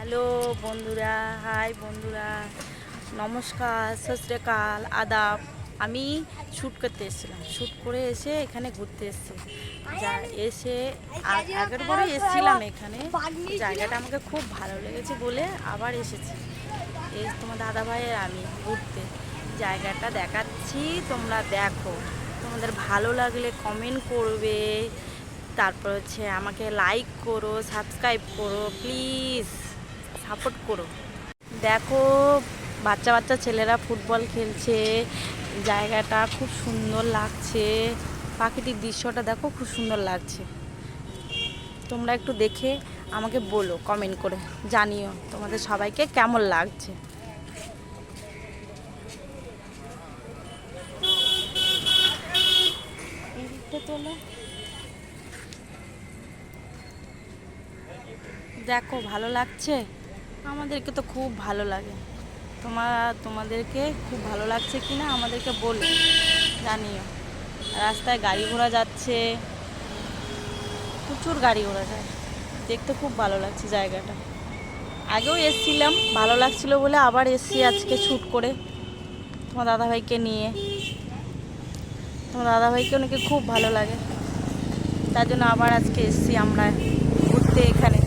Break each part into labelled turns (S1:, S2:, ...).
S1: Hello বন্ধুরা, high বন্ধুরা, নমস্কার, সত শ্রী আকাল, আদাব। আমি শ্যুট করতে এসেছিলাম, শ্যুট করে এসে এখানে ঘুরতে এসেছি। এসে আগের বারে এসেছিলাম এখানে, জায়গাটা আমাকে খুব ভালো লেগেছে বলে আবার এসেছি। তোমার দাদা ভাইয়ের আমি ঘুরতে জায়গাটা দেখাচ্ছি, তোমরা দেখো। তোমাদের ভালো লাগলে কমেন্ট করবে, তারপর হচ্ছে আমাকে লাইক করো, সাবস্ক্রাইব করো, প্লিজ সাপোর্ট করো। দেখো, বাচ্চা বাচ্চা ছেলেরা ফুটবল খেলছে, জায়গাটা খুব সুন্দর লাগছে, প্রাকৃতিক দৃশ্যটা দেখো খুব সুন্দর লাগছে। তোমরা একটু দেখে আমাকে বলো, কমেন্ট করে জানিও তোমাদের সবাইকে কেমন লাগছে। দেখো ভালো লাগছে, আমাদেরকে তো খুব ভালো লাগে। তোমাদেরকে খুব ভালো লাগছে কি না আমাদেরকে বলো, জানিও। রাস্তায় গাড়ি ঘোড়া যাচ্ছে, প্রচুর গাড়ি ঘোড়া যায়, দেখতে খুব ভালো লাগছে জায়গাটা। আগেও এসছিলাম, ভালো লাগছিল বলে আবার এসছি আজকে শ্যুট করে তোমার দাদাভাইকে নিয়ে। তোমার দাদাভাইকে ওনাকে খুব ভালো লাগে, তার জন্য আবার আজকে এসছি আমরা ঘুরতে এখানে।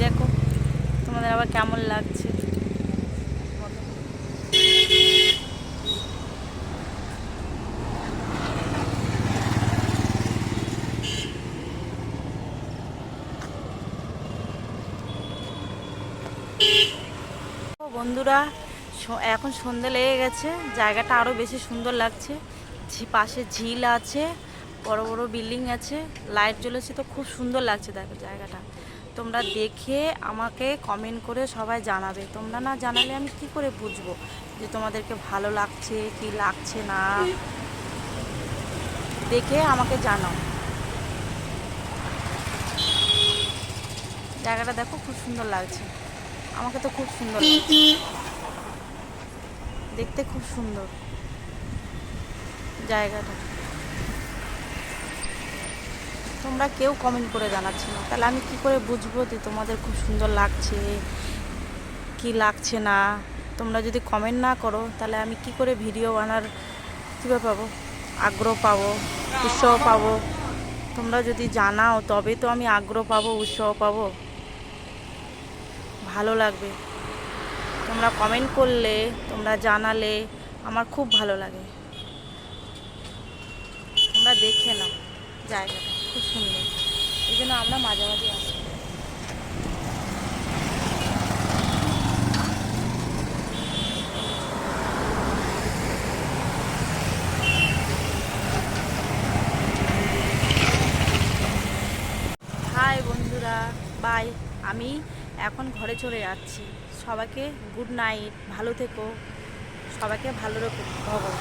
S1: দেখো তোমাদের আবার কেমন লাগছে। বন্ধুরা, এখন সন্ধে লেগে গেছে, জায়গাটা আরও বেশি সুন্দর লাগছে। পাশে ঝিল আছে, বড় বড় বিল্ডিং আছে, লাইট জ্বলেছে, তো খুব সুন্দর লাগছে। দেখো জায়গাটা তোমরা দেখে আমাকে কমেন্ট করে সবাই জানাবে। তোমরা না জানালে আমি কি করে বুঝবো যে তোমাদেরকে ভালো লাগছে কি লাগছে না। দেখে আমাকে জানাও। জায়গাটা দেখো খুব সুন্দর লাগছে, আমাকে তো খুব সুন্দর লাগছে, দেখতে খুব সুন্দর জায়গাটা। তোমরা কেউ কমেন্ট করে জানাচ্ছ না, তাহলে আমি কি করে বুঝবো যে তোমাদের খুব সুন্দর লাগছে কি লাগছে না। তোমরা যদি কমেন্ট না করো তাহলে আমি কি করে ভিডিও বানার কীভাবে পাবো, আগ্রহ পাবো, উৎসাহ পাবো। তোমরা যদি জানাও তবে তো আমি আগ্রহ পাবো, উৎসাহ পাবো, ভালো লাগবে। তোমরা কমেন্ট করলে, তোমরা জানালে আমার খুব ভালো লাগে। তোমরা দেখে নাও, জায়গাটা খুব সুন্দর, এই জন্য আমরা মাঝে মাঝে আসি। হাই বন্ধুরা, বাই। আমি এখন ঘরে চলে যাচ্ছি। সবাইকে গুড নাইট, ভালো থেকো, সবাইকে ভালো রেখো ভগবান।